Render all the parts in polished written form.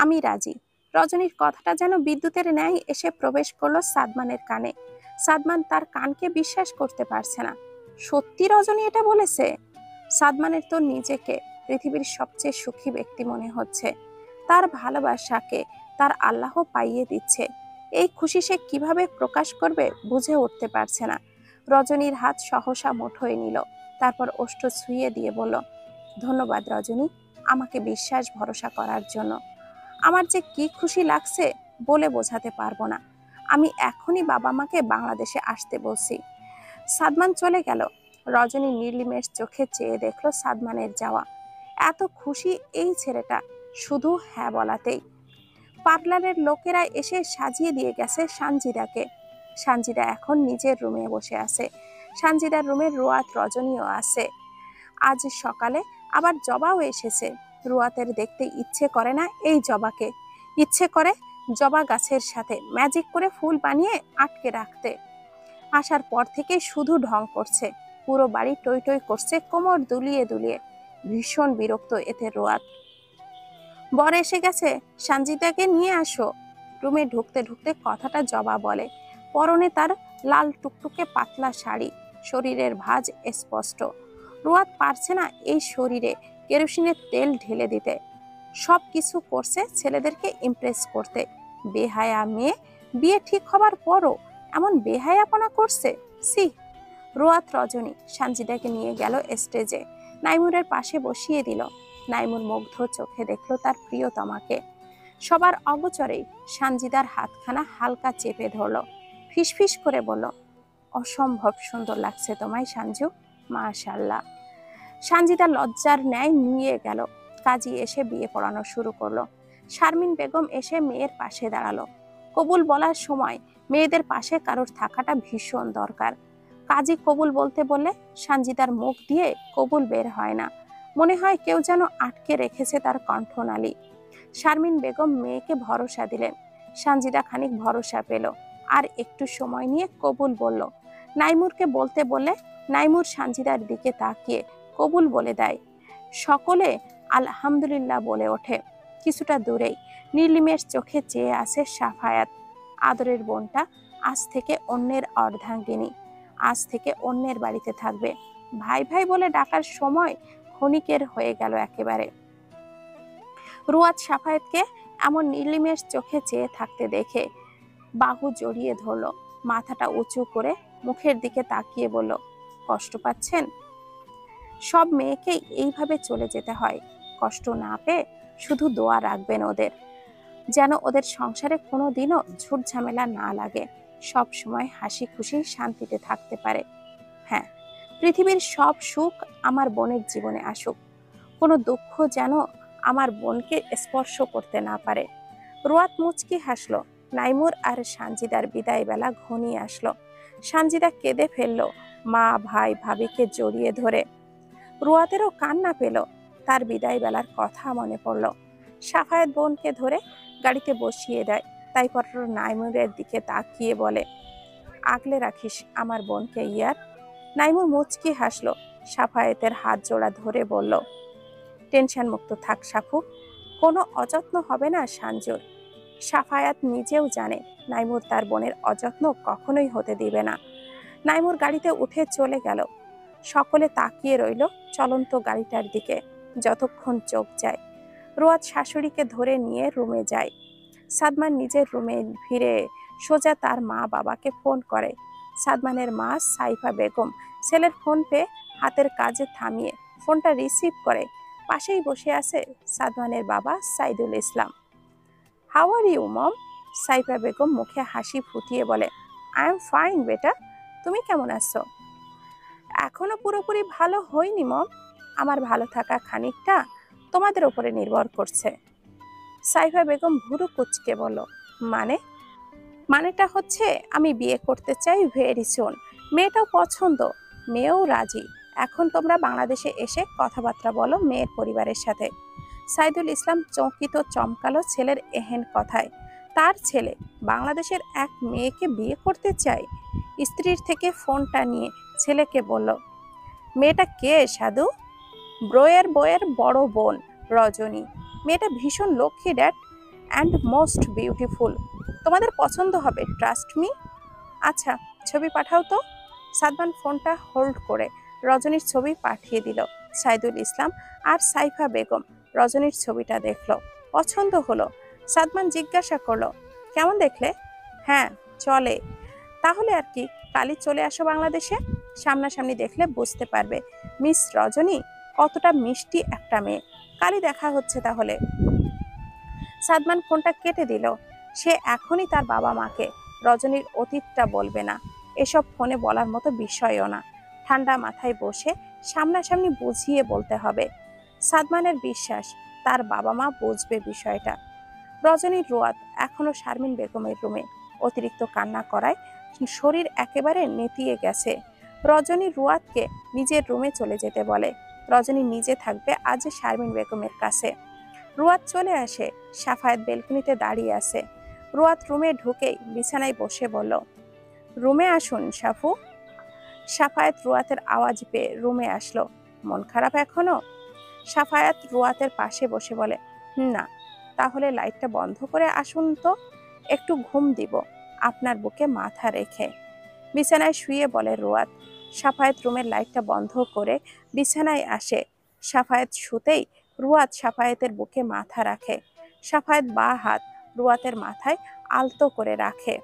আমি রাজি। রজনীর কথাটা যেন বিদ্যুতের ন্যায় এসে প্রবেশ করলো সাদমানের কানে। সাদমান তার কানকে বিশ্বাস করতে পারছে না। সত্যি রজনী এটা বলেছে? সাদমানের তো নিজেকে পৃথিবীর সবচেয়ে সুখী ব্যক্তি মনে হচ্ছে। তার ভালোবাসাকে তার আল্লাহ পাইয়ে দিচ্ছে। এই খুশি সে কিভাবে প্রকাশ করবে বুঝে উঠতে পারছে না। রজনীর হাত সহসা মুঠোয় নিল, তারপর ওষ্ঠ ছুঁয়ে দিয়ে বলল, ধন্যবাদ রজনী, আমাকে বিশ্বাস ভরসা করার জন্য। আমার যে কি খুশি লাগছে বলে বোঝাতে পারবো না। আমি এখনই বাবা মাকে বাংলাদেশে আসতে বলছি। সাদমান চলে গেল। রজনী নির্লিমেষ চোখে চেয়ে দেখলো সাদমানের যাওয়া। এত খুশি এই ছেলেটা শুধু হ্যাঁ বলাতেই। পার্লারের লোকেরা এসে সাজিয়ে দিয়ে গেছে সানজিদাকে। সানজিদা এখন নিজের রুমে বসে আছে। সানজিদার রুমে রুয়াত, রজনীও আছে। আজ সকালে আবার জবাও এসেছে। রুয়াতের দেখতে ইচ্ছে করে না এই জবাকে। ইচ্ছে করে জবা গাছের সাথে ম্যাজিক করে ফুল বানিয়ে আটকে রাখতে। আসার পর থেকে শুধু ঢং করছে। পুরো বাড়ি টই টই করছে কোমর দুলিয়ে দুলিয়ে। ভীষণ বিরক্ত এতে রুয়াত। বর এসে গেছে, সানজিদাকে নিয়ে আসো। রুমে ঢুকতে ঢুকতে কথাটা জবা বলে। পরনে তার লাল টুকটুকে পাতলা শাড়ি, শরীরের ভাঁজ স্পষ্ট। রুয়াত পারছে না এই শরীরে কেরোসিনের তেল ঢেলে দিতে। সব কিছু করছে ছেলেদেরকে ইমপ্রেস করতে। বেহায়া মেয়ে, বিয়ে ঠিক হবার পরও এমন বেহায়াপনা করছে, সি। রুয়াত রজনী সানজিদাকে নিয়ে গেল স্টেজে। নাইমুরের পাশে বসিয়ে দিল। নাইমুর মুগ্ধ চোখে দেখলো তার প্রিয়তমাকে। সবার অগোচরেই সানজিদার হাতখানা হালকা চেপে ধরলো। ফিসফিস করে বলল, অসম্ভব সুন্দর লাগছে তোমায় সানজু, মাশাআল্লাহ। সানজিদা লজ্জার ন্যায় নিয়ে গেল। কাজী এসে বিয়ে পড়ানো শুরু করলো। শারমিন বেগম এসে মেয়ের পাশে দাঁড়ালো। কবুল বলার সময় মেয়েদের পাশে কারোর থাকাটা ভীষণ দরকার। কাজী কবুল বলতে বললে সানজিদার মুখ দিয়ে কবুল বের হয় না। মনে হয় কেউ যেন আটকে রেখেছে তার কণ্ঠনালী। শারমিন বেগম মেয়েকে ভরসা দিলেন। সানজিদা খানিক ভরসা পেল, আর একটু সময় নিয়ে কবুল বলল। নাইমুরকে বলতে বললে নাইমুর সানজিদার দিকে তাকিয়ে কবুল বলে দেয়। সকলে আলহামদুলিল্লাহ বলে ওঠে। কিছুটা দূরেই নীলিমের চোখে চেয়ে আছে সাফায়াত। আদরের বোনটা আজ থেকে অন্যের অর্ধাঙ্গিনী, আজ থেকে অন্যের বাড়িতে থাকবে। ভাই ভাই বলে ডাকার সময় ক্ষণিকের হয়ে গেল একেবারে। রুয়াত সাফায়াতকে এমন নীলিমের চোখে চেয়ে থাকতে দেখে বাহু জড়িয়ে ধরল, মাথাটা উঁচু করে মুখের দিকে তাকিয়ে বলল, কষ্ট পাচ্ছেন? সব মেয়েকেই এইভাবে চলে যেতে হয়। কষ্ট না পেয়ে শুধু দোয়া রাখবেন ওদের, যেন ওদের সংসারে কোনো দিনও ঝুট ঝামেলা না লাগে, সব সময় হাসি খুশি শান্তিতে থাকতে পারে। হ্যাঁ, পৃথিবীর সব সুখ আমার বোনের জীবনে আসুক, কোনো দুঃখ যেন আমার বোনকে স্পর্শ করতে না পারে। রুয়াত মুচকি হাসলো। নাইমুর আর সানজিদার বিদায় বেলা ঘনিয়ে আসলো। সানজিদা কেঁদে ফেললো মা ভাই ভাবিকে জড়িয়ে ধরে। রুয়াতেরও কান্না পেল। তার বিদায় বেলার কথা মনে পড়ল। সাফায়াত বোনকে ধরে গাড়িতে বসিয়ে দেয়। তারপর নাইমুরের দিকে তাকিয়ে বলে, আগলে রাখিস আমার বোনকে ইয়ার। নাইমুর মুচকি হাসলো। সাফায়াতের হাত জোড়া ধরে বলল, টেনশন মুক্ত থাক সাফু, কোনো অযত্ন হবে না সানজুর। সাফায়াত নিজেও জানে নাইমুর তার বোনের অযত্ন কখনোই হতে দিবে না। নাইমুর গাড়িতে উঠে চলে গেল। সকলে তাকিয়ে রইল চলন্ত গাড়িটার দিকে যতক্ষণ চোখ যায়। রুয়াত শাশুড়িকে ধরে নিয়ে রুমে যায়। সাদমান নিজের রুমে ফিরে সোজা তার মা বাবাকে ফোন করে। সাদমানের মা সাইফা বেগম ছেলের ফোন পেয়ে হাতের কাজে থামিয়ে ফোনটা রিসিভ করে। পাশেই বসে আছে সাদমানের বাবা Saidul Islam. How are you mom? Saifa Begum মুখে হাসি ফুটিয়ে বলে, আই এম ফাইন বেটা, তুমি কেমন আছো? এখনো পুরোপুরি ভালো হইনি মম, আমার ভালো থাকা খানিকটা তোমাদের উপরে নির্ভর করছে। সাইফা বেগম ভুরু কুচকে বলল, মানে? মানেটা হচ্ছে আমি বিয়ে করতে চাই ভেরি সুন। মেয়েটাও পছন্দ, মেয়েও রাজি। এখন তোমরা বাংলাদেশে এসে কথাবার্তা বলো মেয়ের পরিবারের সাথে। সাইদুল ইসলাম চকিত চমকালো ছেলের এহেন কথায়। তার ছেলে বাংলাদেশের এক মেয়েকে বিয়ে করতে চায়। স্ত্রীর থেকে ফোনটা নিয়ে ছেলেকে বলল, মেয়েটা কে সাধু? বইয়ের বড় বোন রজনী। মেয়েটা ভীষণ Lakshmi dad, and most beautiful. তোমাদের পছন্দ হবে, ট্রাস্ট মি। আচ্ছা, ছবি পাঠাও তো। সাদমান ফোনটা হোল্ড করে রজনীর ছবি পাঠিয়ে দিল। সাইদুল ইসলাম আর সাইফা বেগম রজনীর ছবিটা দেখলো, পছন্দ হলো। সাদমান জিজ্ঞাসা করলো, কেমন দেখলে? হ্যাঁ, চলে। তাহলে আর কি, কালই চলে আসো বাংলাদেশে। সামনাসামনি দেখলে বুঝতে পারবে মিস রজনী কতটা মিষ্টি একটা মেয়ে। কালই দেখা হচ্ছে তাহলে। সাদমান ফোনটা কেটে দিল। সে এখনই তার বাবা মাকে রজনীর অতীতটা বলবে না, এসব ফোনে বলার মতো বিষয়ও না। ঠান্ডা মাথায় বসে সামনাসামনি বুঝিয়ে বলতে হবে। সাদমানের বিশ্বাস তার বাবা মা বুঝবে বিষয়টা। রজনীর রোয়াত এখনো শারমিন বেগমের রুমে, অতিরিক্ত কান্না করায় শরীর একেবারে নেতিয়ে গেছে। রজনী রুয়াতকে নিজের রুমে চলে যেতে বলে। রজনী নিজে থাকবে আজ শারমিন বেগমের কাছে। রুয়াত চলে আসে। সাফায়েত বেলকনিতে দাঁড়িয়ে আছে। রুয়াত রুমে ঢুকেই বিছানায় বসে বলল, রুমে আসুন সাফু। সাফায়েত রুয়াতের আওয়াজ পেয়ে রুমে আসলো। মন খারাপ এখনো? সাফায়েত রুয়াতের পাশে বসে বলে, না। তাহলে লাইটটা বন্ধ করে আসুন তো, একটু ঘুম দিব আপনার বুকে মাথা রেখে। বিছানায় শুয়ে বলে রুয়াত। সাফায়েত রুমের লাইটটা বন্ধ করে বিছানায় আসে। সাফায়েত শুতেই রুয়াত সাফায়েতের বুকে মাথা রাখে। সাফায়েত বাঁ হাত রুয়াতের মাথায় আলতো করে রাখে।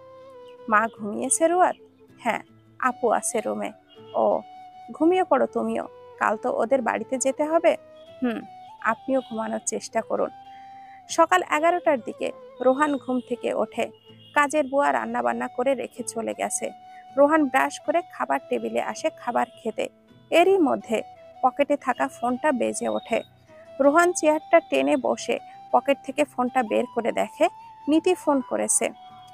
মা ঘুমিয়েছে রুয়াত? হ্যাঁ, আপু আছে রুমে। ও, ঘুমিয়ে পড়ো তুমিও, কাল তো ওদের বাড়িতে যেতে হবে। আপনিও ঘুমানোর চেষ্টা করুন। সকাল 11টার দিকে রোহান ঘুম থেকে ওঠে। কাজের বুয়া রান্না বান্না করে রেখে চলে গেছে। রোহান ব্রাশ করে খাবার টেবিলে আসে খাবার খেতে। এরই মধ্যে পকেটে থাকা ফোনটা বেজে ওঠে। রোহান চেয়ারটা টেনে বসে পকেট থেকে ফোনটা বের করে দেখে নীতি ফোন করেছে।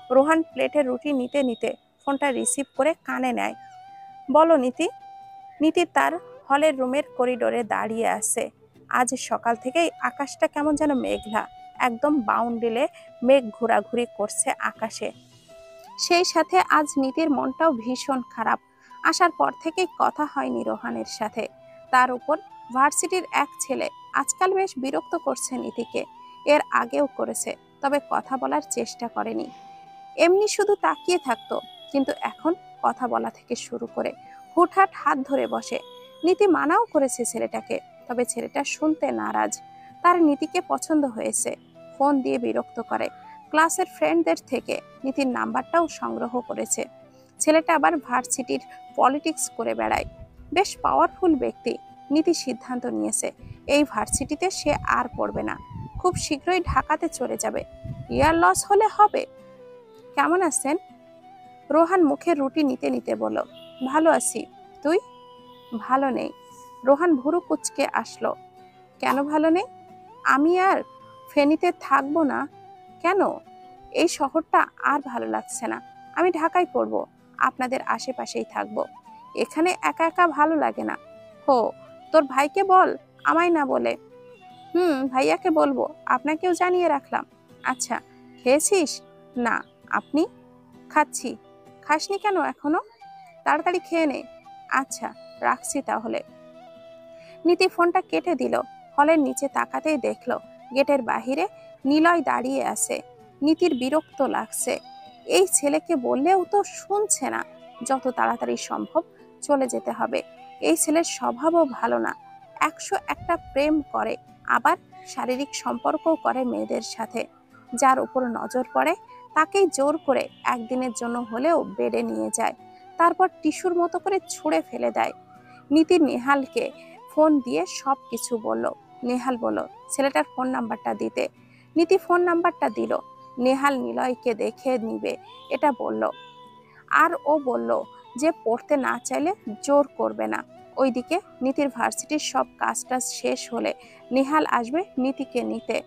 রোহান প্লেটে রুটি নিতে নিতে ফোনটা রিসিভ করে কানে নেয়। বলো নীতি। নীতি তার হলের রুমের করিডোরে দাঁড়িয়ে আছে। আজ সকাল থেকেই আকাশটা কেমন যেন মেঘলা, একদম বাউন্ডেলে মেঘ ঘোরাঘুরি করছে আকাশে। সেই সাথে আজ নীতির মনটাও ভীষণ খারাপ। আসার পর থেকেই কথা হয়নি রোহানের সাথে। তার উপর ভার্সিটির এক ছেলে আজকাল বেশ বিরক্ত করছে নীতিকে। এর আগেও করেছে, তবে কথা বলার চেষ্টা করেনি। এমনি শুধু তাকিয়ে থাকতো, কিন্তু এখন কথা বলা থেকে শুরু করে হুটহাট হাত ধরে বসে। নীতি মানাও করেছে ছেলেটাকে, তবে ছেলেটা শুনতে নারাজ। তার নীতিকে পছন্দ হয়েছে, ফোন দিয়ে বিরক্ত করে। ক্লাসের ফ্রেন্ডদের থেকে নীতির নাম্বারটাও সংগ্রহ করেছে। ছেলেটা আবার ভার্সিটির পলিটিক্স করে বেড়ায়, বেশ পাওয়ারফুল ব্যক্তি। নীতি সিদ্ধান্ত নিয়েছে এই ভার্সিটিতে সে আর পড়বে না, খুব শীঘ্রই ঢাকাতে চলে যাবে। ইয়ার লস হলে হবে। কেমন আছেন? রোহান মুখে রুটি নিতে নিতে বলল, ভালো আছি। তুই? ভালো নেই। রোহান ভুরু কুঁচকে আসলো। কেন ভালো নেই? আমি আর ফেনীতে থাকবো না। কেন? এই শহরটা আর ভালো লাগছে না। আমি ঢাকায় পড়বো, আপনাদের আশেপাশেই থাকবো। এখানে একা একা ভালো লাগে না। হো, তোর ভাইকে বল, আমায় না বলে। ভাইয়াকে বলবো, আপনাকেও জানিয়ে রাখলাম। আচ্ছা, খেয়েছিস? না। আপনি? খাচ্ছি। খাসনি কেন এখনো? তাড়াতাড়ি খেয়ে নে। আচ্ছা, রাখছি তাহলে। নীতি ফোনটা কেটে দিল। হলের নিচে তাকাতেই দেখলো গেটের বাহিরে নিলয় দাঁড়িয়ে আছে। নীতির বিরক্ত লাগছে। এই ছেলেকে বললেও তো শুনছে না। যত তাড়াতাড়ি সম্ভব চলে যেতে হবে। এই ছেলের স্বভাবও ভালো না। 101টা প্রেম করে, আবার শারীরিক সম্পর্কও করে মেয়েদের সাথে। যার উপর নজর পড়ে তাকেই জোর করে একদিনের জন্য হলেও বেডে নিয়ে যায়, তারপর টিস্যুর মতো করে ছুঁড়ে ফেলে দেয়। নীতি নেহালকে ফোন দিয়ে সব কিছু বলল। নেহাল বলল ছেলেটার ফোন নাম্বারটা দিতে। নীতি ফোন নাম্বারটা দিল। নেহাল নিলয়কে দেখে নিবে এটা বলল। আর ও বলল যে পড়তে না চাইলে জোর করবে না। ওইদিকে নীতির ভার্সিটির সব কাজটাজ শেষ হলে নেহাল আসবে নীতিকে নিতে।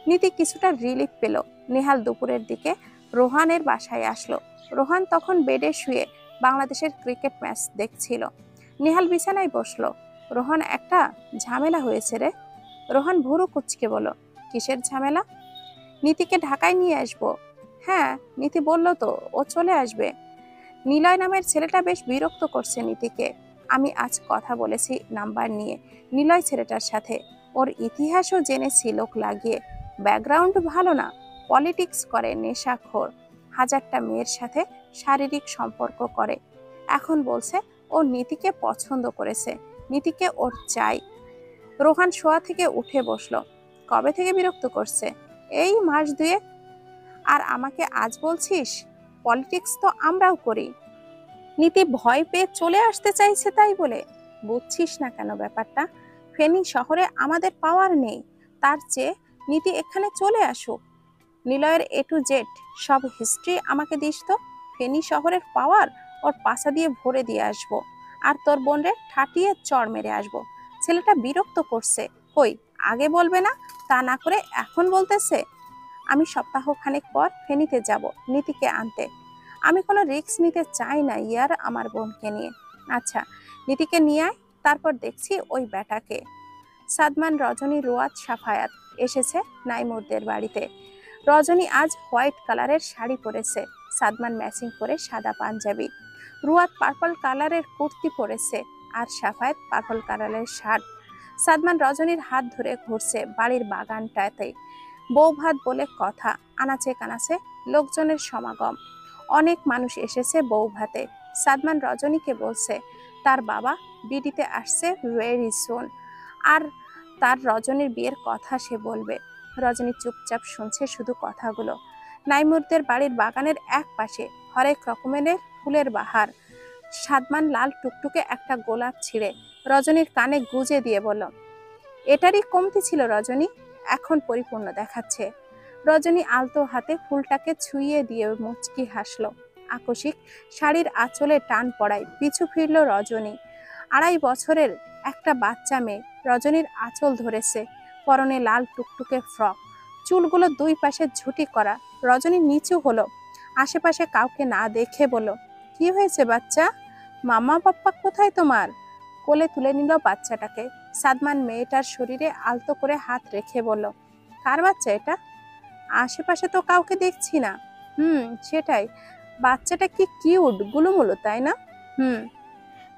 নীতি কিছুটা রিলিফ পেল। নেহাল দুপুরের দিকে রোহানের বাসায় আসলো। রোহান তখন বেডে শুয়ে বাংলাদেশের ক্রিকেট ম্যাচ দেখছিল। নেহাল বিছানায় বসলো। রোহান, একটা ঝামেলা হয়েছে রে। রোহান ভুরু কুঁচকে বলল, কিসের ঝামেলা? নীতিকে ঢাকায় নিয়ে আসবো। হ্যাঁ, নীতি বলল তো ও চলে আসবে। নিলয় নামের ছেলেটা বেশ বিরক্ত করছে নীতিকে। আমি আজ কথা বলেছি নাম্বার নিয়ে নিলয় ছেলেটার সাথে। ওর ইতিহাসও জেনেছি লোক লাগিয়ে। ব্যাকগ্রাউন্ড ভালো না, পলিটিক্স করে, নেশাখোর, হাজারটা মেয়ের সাথে শারীরিক সম্পর্ক করে। এখন বলছে ও নীতিকে পছন্দ করেছে, নীতিকে ওর চাই। রোহান শোয়া থেকে উঠে বসলো। কবে থেকে বিরক্ত করছে? এই মাস দুয়েক। আর আমাকে আজ বলছিস? পলিটিক্স তো আমরাও করি। নীতি ভয় পেয়ে চলে আসতে চাইছে তাই বলে? বুঝছিস না কেন ব্যাপারটা? ফেনী শহরে আমাদের পাওয়ার নেই, তার চেয়ে নীতি এখানে চলে আসুক। নিলয়ের A to Z সব হিস্ট্রি আমাকে দিস তো। ফেনী শহরের পাওয়ার ওর পাশা দিয়ে ভরে দিয়ে আসবো, আর তোর বোনরে ঠাটিয়ে চড় মেরে আসবো। ছেলেটা বিরক্ত করছে। কই আগে বলবে না? তা না করে এখন বলতেছে। আমি সপ্তাহখানেক পর ফেনীতে যাব নীতিকে আনতে। আমি কোনো রিস্ক নিতে চাই না ইয়ার আমার বোনকে নিয়ে। আচ্ছা, নীতিকে নিয়ে আয়, তারপর দেখছি ওই ব্যাটাকে। সাদমান, রজনী, রুয়াত, সাফায়াত এসেছে নাইমুরদের বাড়িতে। রজনী আজ হোয়াইট কালারের শাড়ি পরেছে, সাদমান ম্যাচিং করে সাদা পাঞ্জাবি। রুয়াত পার্পল কালারের কুর্তি পরেছে, আর সাফায়াত পার্পল কালারের শার্ট। সাদমান রজনীর হাত ধরে ঘুরছে বাড়ির বাগানটাতে। বউ ভাত বলে কথা, আনাচে কানাচে লোকজনের সমাগম। অনেক মানুষ এসেছে বউ ভাতে। সাদমান রজনীকে বলছে তার বাবা বিডিতে আসছে ভেরি সুন, আর তার রজনীর বিয়ের কথা সে বলবে। রজনী চুপচাপ শুনছে শুধু কথাগুলো। নাইমুরদের বাড়ির বাগানের এক পাশে হরেক রকমের ফুলের বাহার। সাদমান লাল টুকটুকে একটা গোলাপ ছিঁড়ে রজনীর কানে গুজে দিয়ে বলল, এটারই কমতি ছিল রজনী, এখন পরিপূর্ণ দেখাচ্ছে। রজনী আলতো হাতে ফুলটাকে ছুঁয়ে দিয়ে মুচকি হাসল। আকস্মিক শাড়ির আঁচলে টান পড়ায় পিছু ফিরল রজনী। 2.5 বছরের একটা বাচ্চা মেয়ে রজনীর আঁচল ধরেছে, পরনে লাল টুকটুকে ফ্রক, চুলগুলো দুই পাশে ঝুটি করা। রজনী নিচু হলো, আশেপাশে কাউকে না দেখে বলল, কি হয়েছে বাচ্চা? মামা পাপ্পা কোথায় তোমার? কোলে তুলে নিল বাচ্চাটাকে। সাদমান মেয়েটার শরীরে আলতো করে হাত রেখে বলল, কার বাচ্চা এটা? আশেপাশে তো কাউকে দেখছি না। সেটাই, বাচ্চাটা কি কিউট গুলুমুলু, তাই না?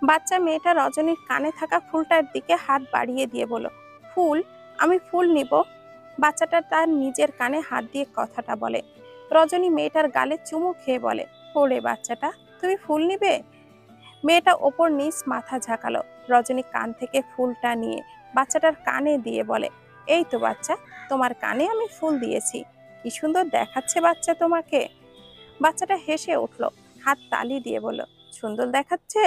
বাচ্চা মেয়েটা রজনীর কানে থাকা ফুলটার দিকে হাত বাড়িয়ে দিয়ে বলল, ফুল? আমি ফুল নিব? বাচ্চাটা তার নিজের কানে হাত দিয়ে কথাটা বলে। রজনী মেয়েটার গালে চুমু খেয়ে বলে, ওরে বাচ্চাটা, তুমি ফুল নিবে? মেয়েটা ওপর নিচ মাথা ঝাঁকালো। রজনী কান থেকে ফুলটা নিয়ে বাচ্চাটার কানে দিয়ে বলে, এই তো বাচ্চা, তোমার কানে আমি ফুল দিয়েছি, কি সুন্দর দেখাচ্ছে বাচ্চা তোমাকে। বাচ্চাটা হেসে উঠল, হাত তালি দিয়ে বলল, সুন্দর দেখাচ্ছে?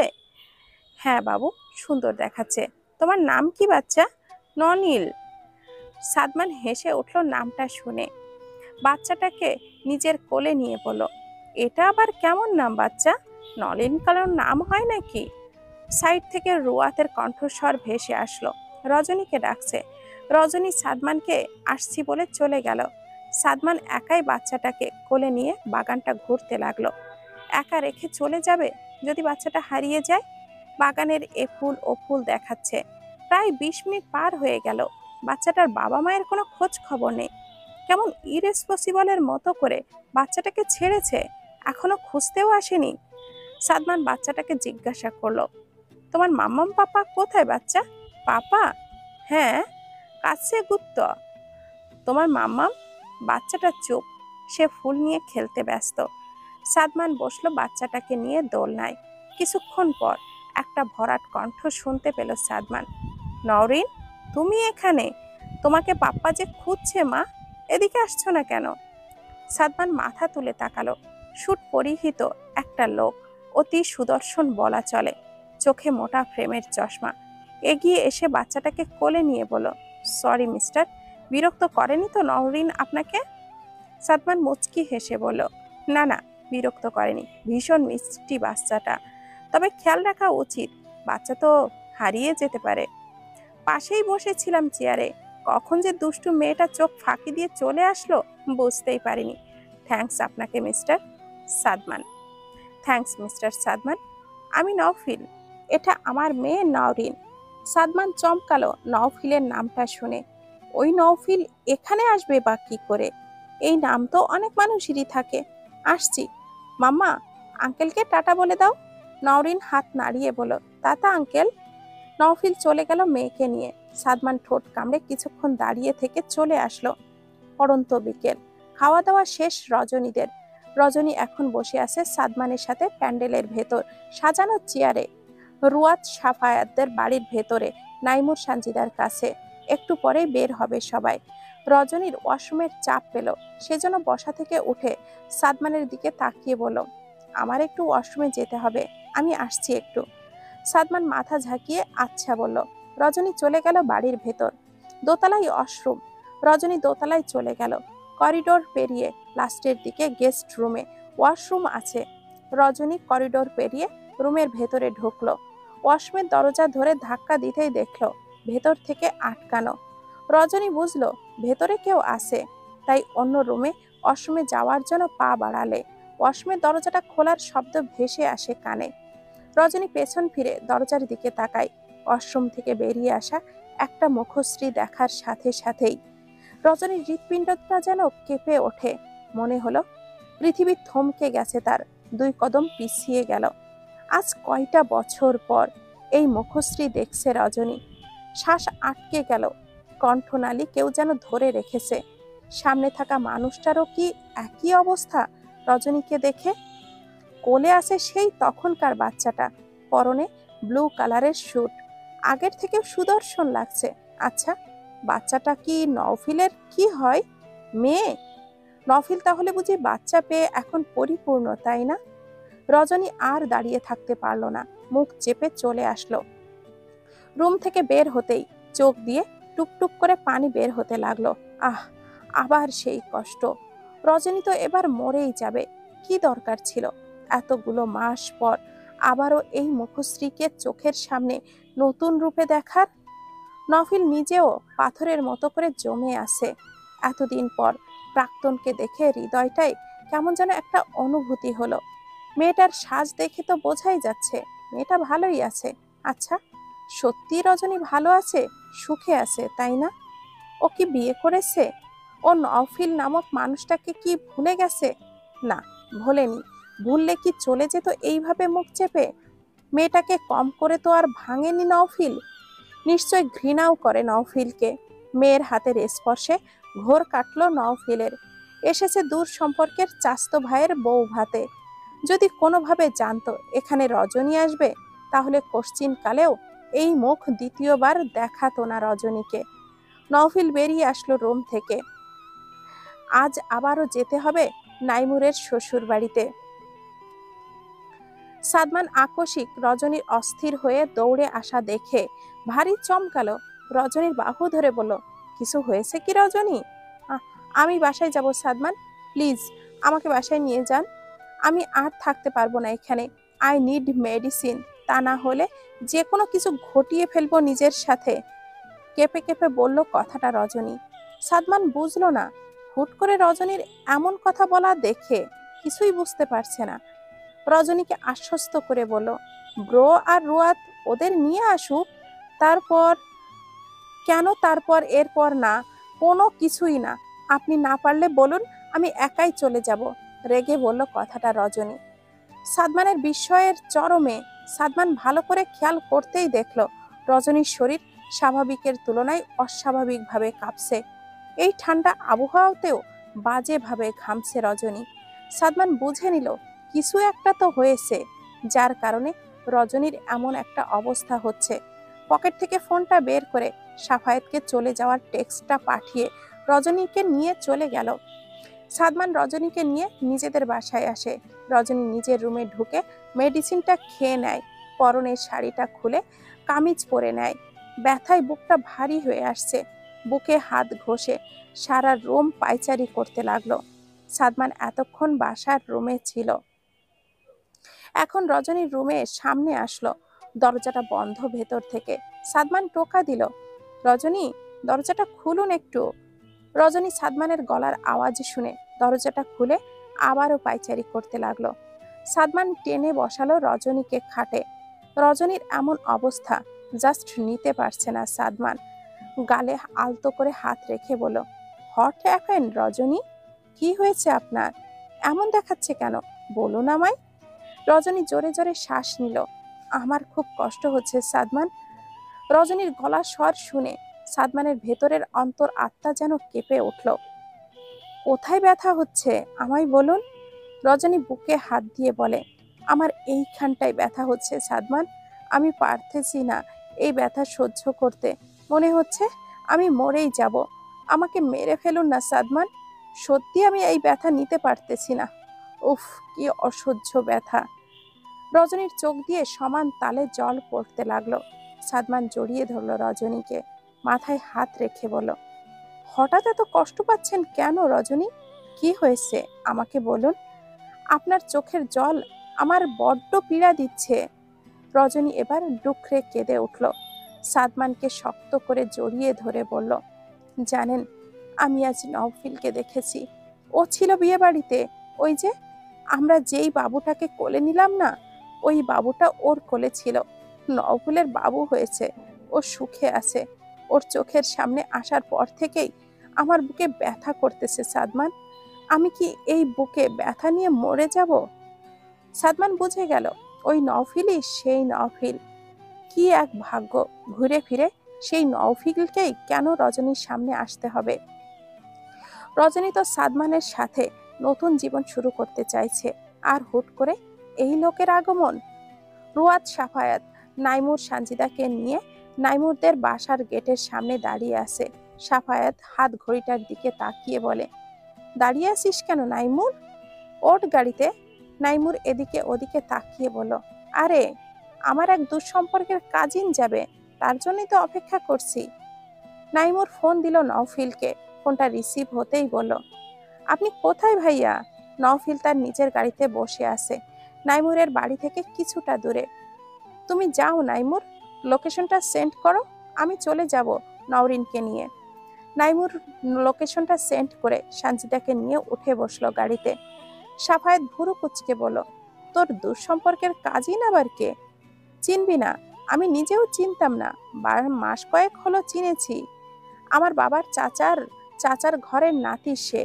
হ্যাঁ বাবু, সুন্দর দেখাচ্ছে। তোমার নাম কি বাচ্চা? ননীল। সাদমান হেসে উঠল নামটা শুনে। বাচ্চাটাকে নিজের কোলে নিয়ে বলল, এটা আবার কেমন নাম বাচ্চা? নলিন কালার নাম হয় নাকি? সাইড থেকে রুয়াতের কণ্ঠস্বর ভেসে আসলো, রজনীকে ডাকছে। রজনী সাদমানকে আসছি বলে চলে গেল। সাদমান একাই বাচ্চাটাকে কোলে নিয়ে বাগানটা ঘুরতে লাগলো। একা রেখে চলে যাবে যদি বাচ্চাটা হারিয়ে যায়? বাগানের এ ফুল ও ফুল দেখাচ্ছে। প্রায় 20 মিনিট পার হয়ে গেল, বাচ্চাটার বাবা মায়ের কোনো খোঁজ খবর নেই। কেমন ইরেসপসিবলের মতো করে বাচ্চাটাকে ছেড়েছে, এখনো খুঁজতেও আসেনি। সাদমান বাচ্চাটাকে জিজ্ঞাসা করলো, তোমার মাম্মাম পাপা কোথায় বাচ্চা? পাপা? হ্যাঁ, কাছে গুত্ত। তোমার মাম্মাম? বাচ্চাটা চুপ, সে ফুল নিয়ে খেলতে ব্যস্ত। সাদমান বসলো বাচ্চাটাকে নিয়ে দোলনায়। কিছুক্ষণ পর একটা ভরাট কণ্ঠ শুনতে পেল সাদমান, নওরিন, তুমি এখানে? তোমাকে পাপ্পা যে খুঁজছে মা, এদিকে আসছো না কেন? সাদমান মাথা তুলে তাকালো। স্যুট পরিহিত একটা লোক, অতি সুদর্শন বলা চলে, চোখে মোটা ফ্রেমের চশমা, এগিয়ে এসে বাচ্চাটাকে কোলে নিয়ে বলল, সরি মিস্টার, বিরক্ত করেনি তো নওরিন আপনাকে? সাদমান মুচকি হেসে বলল, না না, বিরক্ত করেনি, ভীষণ মিষ্টি বাচ্চাটা, তবে খেয়াল রাখা উচিত, বাচ্চা তো হারিয়ে যেতে পারে। পাশেই বসেছিলাম চেয়ারে, কখন যে দুষ্টু মেয়েটা চোখ ফাঁকি দিয়ে চলে আসলো বুঝতেই পারিনি। থ্যাঙ্কস আপনাকে mister Sadman. Thanks mister Sadman. আমি নওফিল, এটা আমার মেয়ে নওরিন। সাদমান চমকালো নওফিলের নামটা শুনে। ওই নওফিল এখানে আসবে বা কি করে? এই নাম তো অনেক মানুষেরই থাকে। আসছি। মাম্মা, আঙ্কেলকে টাটা বলে দাও। নওরিন হাত নাড়িয়ে বলল, টাটা আঙ্কেল। নওফিল চলে গেল মেয়েকে নিয়ে। সাদমান ঠোঁট কামড়ে কিছুক্ষণ দাঁড়িয়ে থেকে চলে আসলো। পড়ন্ত বিকেল, খাওয়া দাওয়া শেষ রজনীদের। রজনী এখন বসে আছে সাদমানের সাথে প্যান্ডেলের ভেতর সাজানো চেয়ারে, রুয়াত সাফায়াতদের বাড়ির ভেতরে, নাইমুর সানজিদার কাছে। একটু পরেই বের হবে সবাই। রজনীর ওয়াশরুমের চাপ পেল, সেজন্য বসা থেকে উঠে সাদমানের দিকে তাকিয়ে বলল, আমার একটু ওয়াশরুমে যেতে হবে, আমি আসছি একটু। সাদমান মাথা ঝাঁকিয়ে আচ্ছা বলল। রজনী চলে গেল বাড়ির ভেতর। দোতলায় ওয়াশরুম। রজনী দোতলায় চলে গেল। করিডোর পেরিয়ে লাস্টের দিকে গেস্ট রুমে ওয়াশরুম আছে। রজনী করিডোর পেরিয়ে রুমের ভেতরে ঢুকলো। ওয়াশরুমের দরজা ধরে ধাক্কা দিতেই দেখলো ভেতর থেকে আটকানো। রজনী বুঝলো ভেতরে কেউ আছে, তাই অন্য রুমে ওয়াশরুমে যাওয়ার জন্য পা বাড়ালে ওয়াশরুমের দরজাটা খোলার শব্দ ভেসে আসে কানে। রজনী পেছন ফিরে দরজার দিকে তাকায়। ওয়াশরুম থেকে বেরিয়ে আসা একটা মুখশ্রী দেখার সাথে সাথেই রজনীর হৃৎপিণ্ডটা যেন কেঁপে ওঠে। মনে হলো পৃথিবী থমকে গেছে, তার 2 কদম পিছিয়ে গেল। আজ কয়টা বছর পর এই মুখশ্রী দেখছে রজনী। শ্বাস আটকে গেল, কণ্ঠনালী কেউ যেন ধরে রেখেছে। সামনে থাকা মানুষটারও কি একই অবস্থা রজনীকে দেখে? কোলে আছে সেই তখনকার বাচ্চাটা, পরনে ব্লু কালারের স্যুট, আগের থেকে সুদর্শন লাগছে। আচ্ছা, বাচ্চাটা কি নওফিলের কি হয়? মেয়ে? নওফিল তাহলে বুঝি বাচ্চা পেয়ে এখন পরিপূর্ণ, তাই না? রজনী আর দাঁড়িয়ে থাকতে পারল না, মুখ চেপে চলে আসলো। রুম থেকে বের হতেই চোখ দিয়ে টুকটুক করে পানি বের হতে লাগলো। আহ, আবার সেই কষ্ট। রজনী তো এবার মরেই যাবে। কি দরকার ছিল এতগুলো মাস পর আবারও এই মুখশ্রীকে চোখের সামনে নতুন রূপে দেখার? নফিল নিজেও পাথরের মতো করে জমে আছে। এতদিন পর প্রাক্তনকে দেখে হৃদয়টায় কেমন যেন একটা অনুভূতি হলো। মেয়েটার সাজ দেখে তো বোঝাই যাচ্ছে মেয়েটা ভালোই আছে। আচ্ছা, সত্যি রজনী ভালো আছে, সুখে আছে, তাই না? ও কি বিয়ে করেছে? ও নওফিল নামক মানুষটাকে কি ভুলে গেছে? না, ভোলেনি। ভুললে কি চলে যেত এইভাবে মুখ চেপে? মেয়েটাকে কম করে তো আর ভাঙেনি নওফিল। নিশ্চয় ঘৃণাও করে নওফিলকে। মেয়ের হাতের স্পর্শে ঘোর কাটল নওফিলের। এসেছে দূর সম্পর্কের চাস্তো ভাইয়ের বউ ভাতে। যদি কোনোভাবে জানতো এখানে রজনী আসবে, তাহলে কশ্চিন কালেও এই মুখ দ্বিতীয়বার দেখাতো না রজনীকে। নওফিল বেরিয়ে আসলো রুম থেকে। আজ আবারও যেতে হবে নাইমুরের শ্বশুর বাড়িতে। সাদমান আকস্মিক রজনীর অস্থির হয়ে দৌড়ে আসা দেখে ভারী চমকালো। রজনীর বাহু ধরে বলল, কিছু হয়েছে কি রজনী? আমি বাসায় যাব সাদমান, প্লিজ আমাকে বাসায় নিয়ে যান। আমি আর থাকতে পারবো না এখানে। আই নিড মেডিসিন, তা না হলে যে কোনো কিছু ঘটিয়ে ফেলবো নিজের সাথে। কেঁপে কেঁপে বলল কথাটা রজনী। সাদমান বুঝলো না। হুট করে রজনীর এমন কথা বলা দেখে কিছুই বুঝতে পারছে না। রজনীকে আশ্বস্ত করে বলল, ব্রো আর রুয়াত ওদের নিয়ে আসুক, তারপর। কেন তারপর? এরপর না, কোনো কিছুই না। আপনি না পারলে বলুন, আমি একাই চলে যাব, রেগে বলল কথাটা রজনী। সাদমানের বিস্ময়ের চরমে। সাদমান ভালো করে খেয়াল করতেই দেখল রজনীর শরীর স্বাভাবিকের তুলনায় অস্বাভাবিকভাবে কাঁপছে। এই ঠান্ডা আবহাওয়াতেও বাজেভাবে ঘামছে রজনী। সাদমান বুঝে নিল কিছু একটা তো হয়েছে, যার কারণে রজনীর এমন একটা অবস্থা হচ্ছে। পকেট থেকে ফোনটা বের করে সাফায়েতকে চলে যাওয়ার টেক্সটটা পাঠিয়ে রজনীকে নিয়ে চলে গেল। সাদমান রজনীকে নিয়ে নিজেদের বাসায় আসে। রজনী নিজের রুমে ঢুকে মেডিসিনটা খেয়ে নেয়, পরনের শাড়িটা খুলে কামিজ পরে নেয়। ব্যথায় বুকটা ভারী হয়ে আসছে। বুকে হাত ঘষে সারা রুম পায়চারি করতে লাগলো। সাদমান এতক্ষণ বাসার রুমে ছিল, এখন রজনীর রুমের সামনে আসলো। দরজাটা বন্ধ ভেতর থেকে। সাদমান টোকা দিল, রজনী দরজাটা খুলুন একটু। রজনী সাদমানের গলার আওয়াজ শুনে দরজাটা খুলে আবারও পায়চারি করতে লাগলো। সাদমান টেনে বসালো রজনীকে খাটে। রজনীর এমন অবস্থা জাস্ট নিতে পারছে না সাদমান। গালে আলতো করে হাত রেখে বলল, হট হ্যাপেন রজনী, কি হয়েছে আপনার? এমন দেখাচ্ছে কেন, বলুন আমায়। রজনী জোরে জোরে শ্বাস নিল। আমার খুব কষ্ট হচ্ছে সাদমান। রজনীর গলার স্বর শুনে সাদমানের ভেতরের অন্তর আত্মা যেন কেঁপে উঠল। কোথায় ব্যথা হচ্ছে আমায় বলুন। রজনী বুকে হাত দিয়ে বলে, আমার এইখানটায় ব্যথা হচ্ছে সাদমান। আমি পারতেছি না এই ব্যথা সহ্য করতে। মনে হচ্ছে আমি মরেই যাব। আমাকে মেরে ফেলুন না সাদমান। সত্যি আমি এই ব্যথা নিতে পারতেছি না। উফ, কি অসহ্য ব্যথা। রজনীর চোখ দিয়ে সমান তালে জল পড়তে লাগলো। সাদমান জড়িয়ে ধরল রজনীকে, মাথায় হাত রেখে বলল, হঠাৎ এত কষ্ট পাচ্ছেন কেন রজনী? কি হয়েছে আমাকে বলুন। আপনার চোখের জল আমার বড্ড পীড়া দিচ্ছে। রজনী এবার ডুকরে কেঁদে উঠল। সাদমানকে শক্ত করে জড়িয়ে ধরে বলল, জানেন, আমি আজ নওফিলকে দেখেছি। ও ছিল বিয়ে বাড়িতে। ওই যে আমরা যেই বাবুটাকে কোলে নিলাম না, ওই বাবুটা ওর কোলে ছিল। নওফিলের বাবু হয়েছে। ও সুখে আছে। ওর চোখের সামনে আসার পর থেকেই আমার বুকে ব্যথা করতেছে সাদমান। আমি কি এই বুকে ব্যথা নিয়ে মরে যাব? সাদমান বুঝে গেল ওই নওফিলই সেই নওফিল। কি এক ভাগ্য! ঘুরে ফিরে সেই নওফিলকেই কেন রজনীর সামনে আসতে হবে? রজনী তো সাদমানের সাথে নতুন জীবন শুরু করতে চাইছে, আর হুট করে এই লোকের আগমন। রুয়াদ, সাফায়াত, নাইমুর সানজিদাকে নিয়ে নাইমুরদের বাসার গেটের সামনে দাঁড়িয়ে আছে। সাফায়াত হাত ঘড়িটার দিকে তাকিয়ে বলে, দাঁড়িয়ে আছিস কেন নাইমুর? ওঠ গাড়িতে। নাইমুর এদিকে ওদিকে তাকিয়ে বলল, আরে আমার এক দুঃসম্পর্কের কাজিন যাবে, তার জন্যই তো অপেক্ষা করছি। নাইমুর ফোন দিল নওফিলকে। ফোনটা রিসিভ হতেই বলল, আপনি কোথায় ভাইয়া? নওফিল তার নিজের গাড়িতে বসে আছে, নাইমুরের বাড়ি থেকে কিছুটা দূরে। তুমি যাও নাইমুর, লোকেশনটা সেন্ড করো, আমি চলে যাব নওরিনকে নিয়ে। নাইমুর লোকেশনটা সেন্ড করে সানজিদাকে নিয়ে উঠে বসলো গাড়িতে। সাফায়েত ভুরু কুচকে বলল, তোর দুঃসম্পর্কের কাজিন আবার কে? চিনবি না? আমি নিজেও চিনতাম না, মাস কয়েক হলো চিনেছি। আমার বাবার চাচার চাচার ঘরের নাতি সে।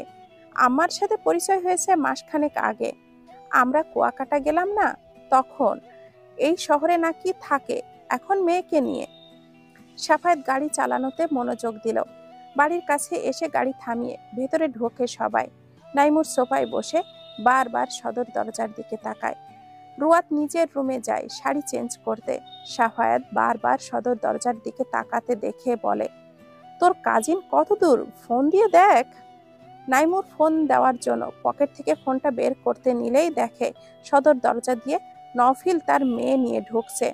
আমার সাথে পরিচয় হয়েছে মাসখানেক আগে। আমরা কুয়াকাটা গেলাম না, তখন। এই শহরে নাকি থাকে এখন মেয়েকে নিয়ে। সাফায়েত গাড়ি চালানোতে মনোযোগ দিল। বাড়ির কাছে এসে গাড়ি থামিয়ে ভেতরে ঢোকে সবাই। নাইমুর সোফায় বসে বারবার সদর দরজার দিকে তাকায়। রুয়াত নিজের রুমে যায় শাড়ি চেঞ্জ করতে। সাফায়াত বারবার সদর দরজার দিকে তাকাতে দেখে বলে, তোর কাজিন কত দূর? ফোন দিয়ে দেখ। নাইমুর ফোন দেওয়ার জন্য পকেট থেকে ফোনটা বের করতে নিলেই দেখে সদর দরজা দিয়ে নওফিল তার মেয়ে নিয়ে ঢুকছে।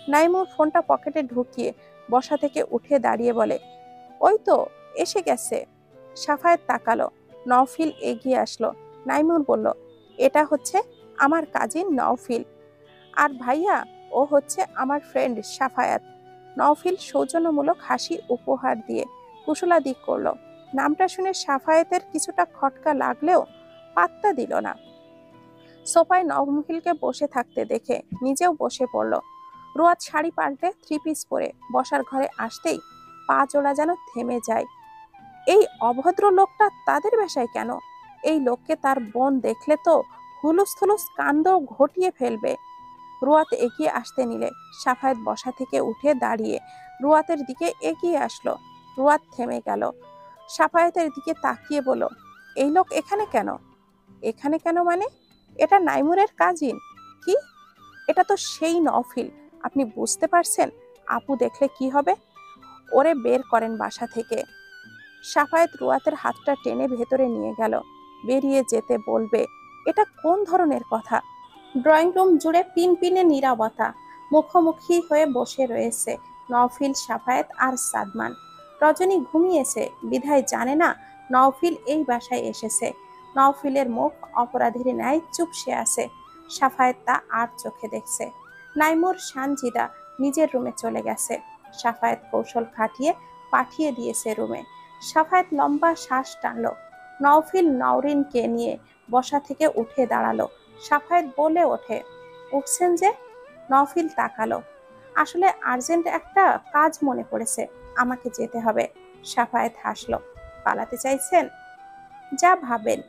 নাইমুর ফোনটা পকেটে ঢুকিয়ে বসা থেকে উঠে দাঁড়িয়ে বলে, ওই তো এসে গেছে। সাফায়েত তাকালো, নওফিল এগিয়ে আসলো। নাইমুর বলল, এটা হচ্ছে আমার কাজিন নওফিল, আর ভাইয়া ও হচ্ছে আমার ফ্রেন্ড সাফায়াত। নওফিল সৌজন্যমূলক হাসি উপহার দিয়ে কুশলাদি করলো। নামটা শুনে সাফায়েতের কিছুটা খটকা লাগলেও পাত্তা দিল না। সোফায় নওফিলকে বসে থাকতে দেখে নিজেও বসে পড়ল। রুয়াদ শাড়ি পাল্টে থ্রি পিস পরে বসার ঘরে আসতেই পা চোলা যেন থেমে যায়। এই অভদ্র লোকটা তাদের বাসায় কেন? এই লোককে তার বোন দেখলে তো হুলুস থুলুস কাণ্ড ঘটিয়ে ফেলবে। রুয়াত এগিয়ে আসতে নিলে সাফায়েত বসা থেকে উঠে দাঁড়িয়ে রুয়াতের দিকে এগিয়ে আসলো। রুয়াত থেমে গেল। সাফায়েতের দিকে তাকিয়ে বলল, এই লোক এখানে কেন? এখানে কেন মানে? এটা নাইমুরের কাজিন। কি? এটা তো সেই নওফিল। আপনি বুঝতে পারছেন আপু দেখলে কি হবে? ওরে বের করেন বাসা থেকে। সাফায়েত রুয়াতের হাতটা টেনে ভেতরে নিয়ে গেল। বেরিয়ে যেতে বলবে, এটা কোন ধরনের কথা? ড্রয়িং রুম জুড়ে পিনপিনে নীরবতা। মুখোমুখি হয়ে বসে রয়েছে নওফিল, সাফায়েত আর সাদমান। রজনী ঘুমিয়েছে বিধায় জানে না নওফিল এই বাসায় এসেছে। নওফিলের মুখ অপরাধীর ন্যায় চুপসে আছে। সাফায়েত তা আর চোখে দেখছে। নাইমুর সানজিদা নিজের রুমে চলে গেছে। সাফায়েত কৌশল খাটিয়ে পাঠিয়ে দিয়েছে রুমে। সাফায়েত লম্বা শ্বাস টানলো। নওফিল নওরিনকে নিয়ে বসা থেকে উঠে দাঁড়ালো। সাফায়েত বলে ওঠে, উঠছেন যে? নওফিল তাকালো। আসলে আর্জেন্ট একটা কাজ মনে পড়েছে, আমাকে যেতে হবে। সাফায়েত হাসলো, পালাতে চাইছেন? যা ভাবেন।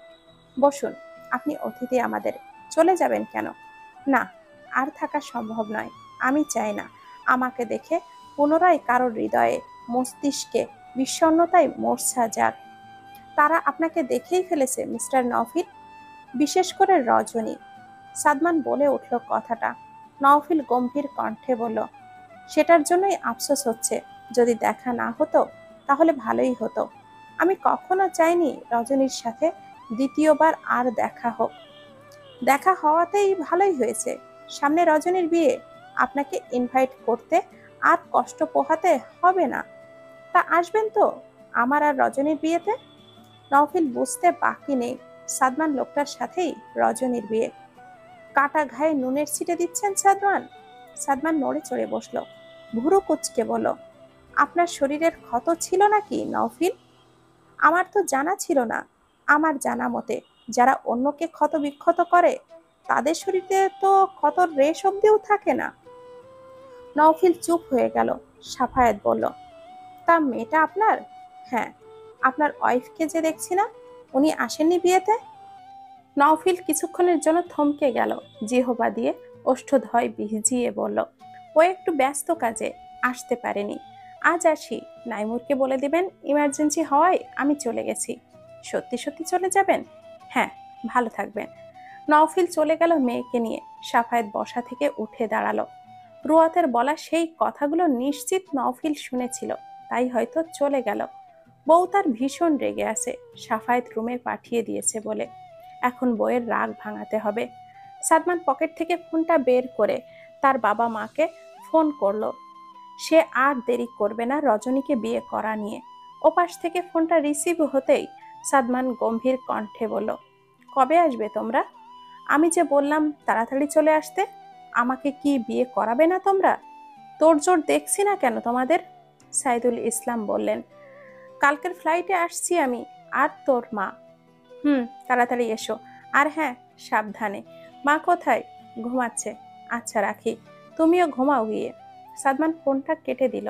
বসুন, আপনি অতিথি আমাদের। চলে যাবেন কেন? না, আর থাকা সম্ভব নয়। আমি চাই না আমাকে দেখে পুনরায় কারোর হৃদয়ে মস্তিষ্কে বিষণ্ণতায় মূর্ছা যাক। তারা আপনাকে দেখেই ফেলেছে মিস্টার নওফিল, বিশেষ করে রজনী। সাদমান বলে উঠল কথাটা। নওফিল গম্ভীর কণ্ঠে বলল, সেটার জন্যই আফসোস হচ্ছে। যদি দেখা না হতো তাহলে ভালোই হতো। আমি কখনো চাইনি রজনীর সাথে দ্বিতীয়বার আর দেখা হোক। দেখা হওয়াতেই ভালোই হয়েছে। সামনে রজনীর বিয়ে, আপনাকে ইনভাইট করতে আর কষ্ট পোহাতে হবে না। তা আসবেন তো আমার আর রজনীর বিয়েতে? নওফিল বুঝতে বাকি নেই সাদমান লোকটার সাথেই রজনীর বিয়ে। কাটা ঘায়ে নুনের ছিটে দিচ্ছেন সাদমান? সাদমান নড়ে চড়ে বসলো, ভুরু কুচকে বলল, আপনার শরীরের ক্ষত ছিল নাকি নওফিল? আমার তো জানা ছিল না। আমার জানা মতে যারা অন্যকে ক্ষত বিক্ষত করে তাদের শরীরে তো ক্ষতর রেশ অব্দিও থাকে না। নওফিল চুপ হয়ে গেল। সাফায়েত বলল, তা মেয়েটা আপনার? হ্যাঁ। আপনার ওয়াইফকে যে দেখছি না, উনি আসেননি বিয়েতে? নওফিল কিছুক্ষণের জন্য থমকে গেল, জিহবা দিয়ে ওষ্ঠধয় ভিজিয়ে বলল, ও একটু ব্যস্ত কাজে আসতে পারেনি। আজ আসি, নাইমুরকে বলে দিবেন ইমার্জেন্সি হওয়ায় আমি চলে গেছি। সত্যি সত্যি চলে যাবেন? হ্যাঁ, ভালো থাকবেন। নওফিল চলে গেল মেয়েকে নিয়ে। সাফায়েত বসা থেকে উঠে দাঁড়ালো। রুয়াতের বলা সেই কথাগুলো নিশ্চিত নওফিল শুনেছিল, তাই হয়তো চলে গেল। বউ তার ভীষণ রেগে আছে, সাফায়েত রুমে পাঠিয়ে দিয়েছে বলে। এখন বউয়ের রাগ ভাঙাতে হবে। সাদমান পকেট থেকে ফোনটা বের করে তার বাবা মাকে ফোন করলো। সে আর দেরি করবে না রজনীকে বিয়ে করা নিয়ে। ওপাশ থেকে ফোনটা রিসিভ হতেই সাদমান গম্ভীর কণ্ঠে বলল, কবে আসবে তোমরা? আমি যে বললাম তাড়াতাড়ি চলে আসতে। আমাকে কি বিয়ে করাবে না তোমরা? তোড়জোড় দেখছি না কেন তোমাদের? সাইদুল ইসলাম বললেন, কালকের ফ্লাইটে আসছি আমি আর তোর মা। তাড়াতাড়ি এসো। আর হ্যাঁ, সাবধানে। মা কোথায়? ঘুমাচ্ছে। আচ্ছা রাখি, তুমিও ঘুমাও গিয়ে। সাদমান ফোনটা কেটে দিল।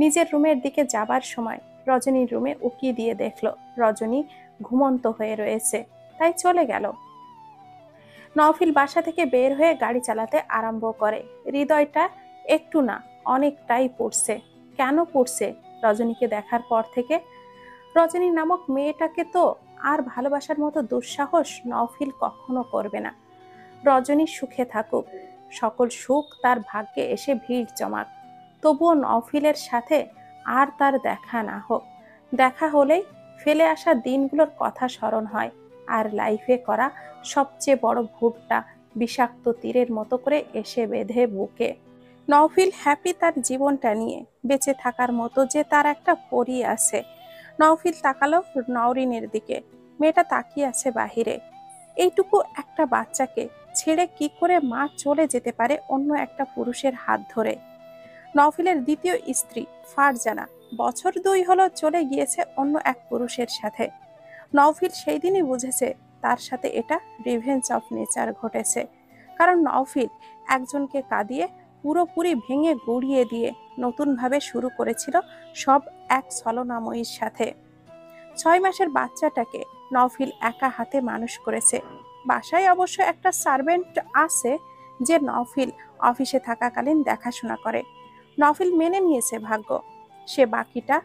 নিজের রুমের দিকে যাবার সময় রজনীর রুমে উকি দিয়ে দেখলো রজনী ঘুমন্ত হয়ে রয়েছে, তাই চলে গেল। নওফিল বাসা থেকে বের হয়ে গাড়ি চালাতে আরম্ভ করে। হৃদয়টা একটু না অনেকটাই পড়ছে। কেন পড়ছে? রজনীকে দেখার পর থেকে। রজনী নামক মেয়েটাকে তো আর ভালোবাসার মতো দুঃসাহস নওফিল কখনো করবে না। রজনী সুখে থাকুক, সকল সুখ তার ভাগ্যে এসে ভিড় জমাক। তবুও নওফিলের সাথে আর তার দেখা না হোক। দেখা হলেই ফেলে আসা দিনগুলোর কথা স্মরণ হয়, আর লাইফে করা সবচেয়ে বড় ভুলটা বিষাক্ত তীরের মতো করে এসে বেঁধে বুকে। নওফিল হ্যাপি তার জীবনটা নিয়ে, বেঁচে থাকার মতো যে তার একটা পরী আছে। নওফিল তাকালো নওরিনের দিকে। মেয়েটা তাকিয়ে আছে বাহিরে। এইটুকু একটা বাচ্চাকে ছেড়ে কি করে মা চলে যেতে পারে অন্য একটা পুরুষের হাত ধরে? নওফিলের দ্বিতীয় স্ত্রী ফারজানা বছর 2 হলো চলে গিয়েছে অন্য এক পুরুষের সাথে। নওফিল সেই দিনই বুঝেছে তার সাথে এটা রিভেঞ্জ অফ নেচার ঘটেছে। কারণ নওফিল একজনকে কাঁদিয়ে পুরোপুরি ভেঙে গুড়িয়ে দিয়ে নতুনভাবে শুরু করেছিল সব এক ছলনাময়ীর সাথে। 6 মাসের বাচ্চাটাকে নওফিল একা হাতে মানুষ করেছে। বাসায় অবশ্য একটা সার্ভেন্ট আছে যে নওফিল অফিসে থাকাকালীন দেখাশোনা করে। নওফিল মেনে নিয়েছে ভাগ্য। সে বাকিটা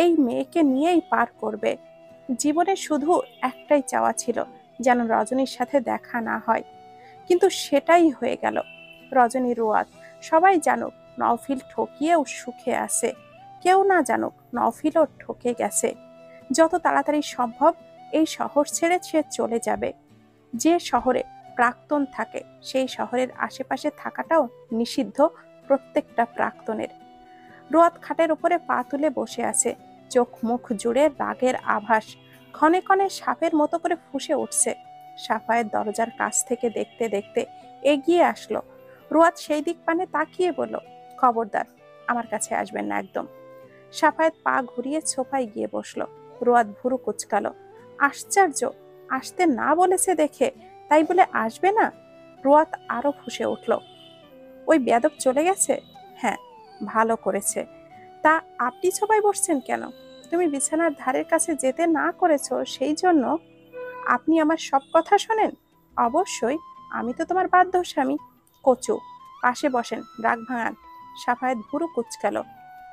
এই মেয়েকে নিয়েই পার করবে। জীবনে শুধু একটাই চাওয়া ছিল, যেন রজনীর সাথে দেখা না হয়। কিন্তু সেটাই হয়ে গেল। রজনী রুয়াত সবাই জানুক নওফিল ঠকিয়েও সুখে আছে, কেউ না জানুক নওফিলও ঠকে গেছে। যত তাড়াতাড়ি সম্ভব এই শহর ছেড়ে সে চলে যাবে। যে শহরে প্রাক্তন থাকে সেই শহরের আশেপাশে থাকাটাও নিষিদ্ধ প্রত্যেকটা প্রাক্তনের। রোয়াত খাটের উপরে পা তুলে বসে আছে, চোখ মুখ জুড়ে রাগের আভাস ক্ষণে ক্ষণে সাপের মতো করে ফুঁসে উঠছে। সাফায়েত দরজার কাছ থেকে দেখতে দেখতে এগিয়ে আসলো। রোয়াত সেই দিক পানে তাকিয়ে বলল, খবরদার আমার কাছে আসবেন না একদম। সাফায়েত পা ঘুরিয়ে সোফায় গিয়ে বসলো। রোয়াত ভুরু কুচকালো। আশ্চর্য, আসতে না বলেছে দেখে তাই বলে আসবে না? রোয়াত আরো ফুঁসে উঠল। ওই বেয়াদব চলে গেছে? হ্যাঁ, ভালো করেছে। তা আপনি সবাই বসছেন কেন? তুমি বিছানার ধারের কাছে যেতে না করেছো সেই জন্য? আপনি আমার সব কথা শোনেন? অবশ্যই, আমি তো তোমার বাধ্য স্বামী। কচু, পাশে বসেন, রাগ ভাঙান। সাফায়েত ভুরু কুচকালো।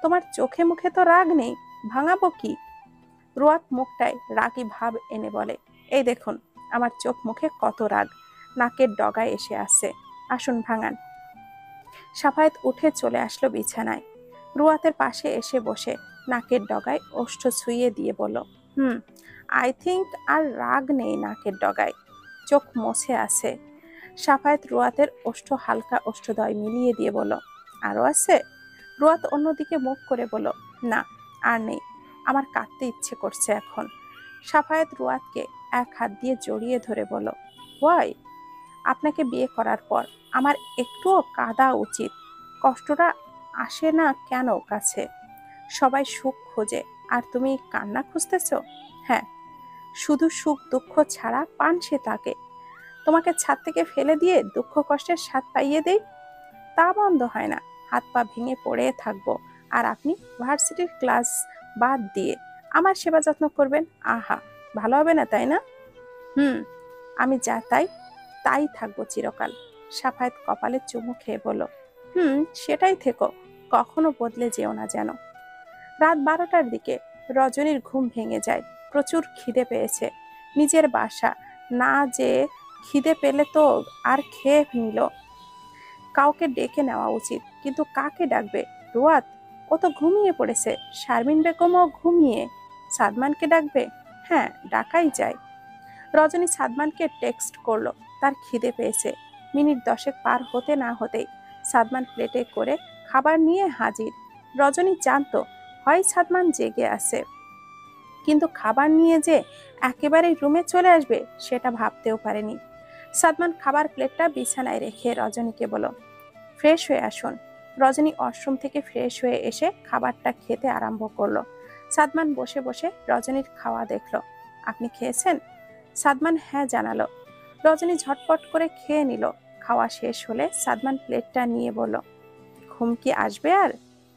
তোমার চোখে মুখে তো রাগ নেই, ভাঙাবো কি? রুয়াত মুখটায় রাগী ভাব এনে বলে, এই দেখুন আমার চোখ মুখে কত রাগ, নাকের ডগায় এসে আসছে, আসুন ভাঙান। সাফায়েত উঠে চলে আসলো বিছানায়, রুয়াতের পাশে এসে বসে নাকের ডগায় ওষ্ঠ ছুঁয়ে দিয়ে বলল, আই থিঙ্ক আর রাগ নেই নাকের ডগায়, চোখ মুছে আছে। সাফায়েত রুয়াতের ওষ্ঠ হালকা ওষ্ঠদয় মিলিয়ে দিয়ে বলল, আরো আছে? রুয়াত অন্যদিকে মুখ করে বলল, না আর নেই, আমার কাঁদতে ইচ্ছে করছে এখন। সাফায়েত রুয়াতকে এক হাত দিয়ে জড়িয়ে ধরে বলল, ওয়াই? আপনাকে বিয়ে করার পর আমার একটুও কাঁদা উচিত? কষ্টটা আসে না কেন কাছে? সবাই সুখ খোঁজে আর তুমি কান্না খুঁজতেছ? হ্যাঁ, শুধু সুখ দুঃখ ছাড়া পান সে তাকে। তোমাকে ছাদ থেকে ফেলে দিয়ে দুঃখ কষ্টের স্বাদ পাইয়ে দেই, তা বন্ধ হয় না। হাত পা ভেঙে পড়ে থাকবো আর আপনি ভার্সিটির ক্লাস বাদ দিয়ে আমার সেবা যত্ন করবেন? আহা, ভালো হবে না তাই না? আমি যা তাই তাই থাকবো চিরকাল। সাফায়েত কপালে চুমু খেয়ে বলল, সেটাই থেকো, কখনো বদলে যেও না যেন। রাত 12টার দিকে রজনীর ঘুম ভেঙে যায়। প্রচুর খিদে পেয়েছে, নিজের বাসা না যে খিদে পেলে তো আর খেয়ে নিল। কাউকে ডেকে নেওয়া উচিত, কিন্তু কাকে ডাকবে? রুয়াত, ও তো ঘুমিয়ে পড়েছে। শারমিন বেগমও ঘুমিয়ে। সাদমানকে ডাকবে? হ্যাঁ, ডাকাই যায়। রজনী সাদমানকে টেক্সট করলো, তার খিদে পেয়েছে। মিনিট 10 পার হতে না হতেই সাদমান প্লেটে করে খাবার নিয়ে হাজির। রজনী জানতো হয় সাদমান জেগে আছে, কিন্তু খাবার নিয়ে যে একেবারে রুমে চলে আসবে সেটা ভাবতেও পারেনি। সাদমান খাবার প্লেটটা বিছানায় রেখে রজনীকে বলল, ফ্রেশ হয়ে আসুন। রজনী ওয়াশরুম থেকে ফ্রেশ হয়ে এসে খাবারটা খেতে আরম্ভ করলো। সাদমান বসে বসে রজনীর খাওয়া দেখলো। আপনি খেয়েছেন? সাদমান হ্যাঁ জানালো। রজনী ঝটপট করে খেয়ে নিল। খাওয়া শেষ হলে সাদমান প্লেটটা নিয়ে বলল, ঘুম কি আসবে আর?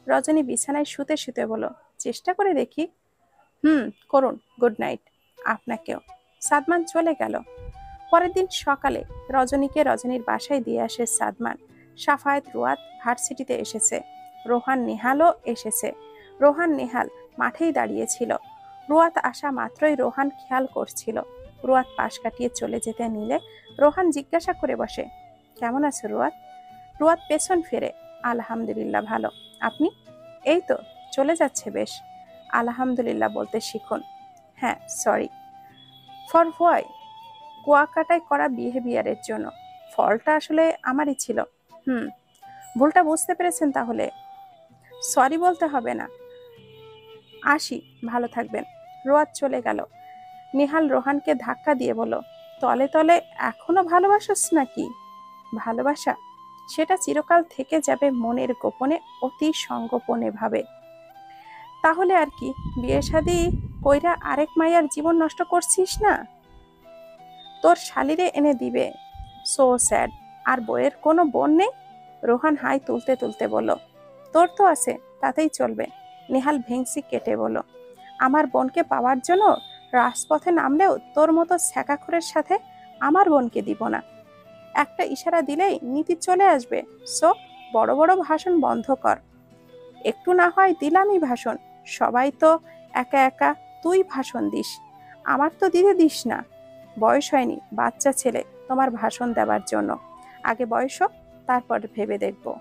রজনী বিছানায় শুতে শুতে বলল, চেষ্টা করে দেখি। করুন, গুড নাইট। আপনাকেও। সাদমান চলে গেল। পরের দিন সকালে রজনীকে রজনীর বাসায় দিয়ে আসে সাদমান। সাফায়েত রুয়াত ভার্সিটিতে এসেছে, রোহান নেহালও এসেছে। রোহান নেহাল মাঠেই দাঁড়িয়েছিল। রুয়াত আসা মাত্রই রোহান খেয়াল করছিল। রুয়াত পাশ কাটিয়ে চলে যেতে নিলে রোহান জিজ্ঞাসা করে বসে, কেমন আছো রুয়াত? রুয়াত পেছন ফিরে, আলহামদুলিল্লাহ ভালো। আপনি? এই তো চলে যাচ্ছে বেশ। আলহামদুলিল্লাহ বলতে শিখুন। হ্যাঁ, সরি। For why? কুয়াকাটায় করা বিহেভিয়ারের জন্য। ফলটা আসলে আমারই ছিল। ভুলটা বুঝতে পেরেছেন তাহলে? সরি বলতে হবে না। আসি, ভালো থাকবেন। রোয়াত চলে গেল। নেহাল রোহানকে ধাক্কা দিয়ে বলল, তলে তলে এখনো ভালোবাসোস নাকি? ভালোবাসা সেটা চিরকাল থেকে যাবে মনের গোপনে, অতি সংগোপনে ভাবে। তাহলে আর কি, বিয়ে শাদী কইরা আরেক মাইয়ার জীবন নষ্ট করছিস না? তোর শালিরে এনে দিবে। So sad. আর বইয়ের কোনো বোন নেই? রোহান হাই তুলতে তুলতে বলল, তোর তো আছে, তাতেই চলবে। নেহাল ভেংসি কেটে বলল, আমার বোনকে পাওয়ার জন্য রাজপথে নামলেও তোর মতো ছ্যাঁকাখোরের সাথে আমার বোনকে দিব না। একটা ইশারা দিলেই নীতি চলে আসবে। সো বড় বড় ভাষণ বন্ধ কর। একটু না হয় দিলামই ভাষণ, সবাই তো একা একা, তুই ভাষণ দিস, আমার তো দিতে দিস না। বয়স হয়নি, বাচ্চা ছেলে তোমার ভাষণ দেওয়ার জন্য। আগে বয়স হোক, তারপর ভেবে দেখবো।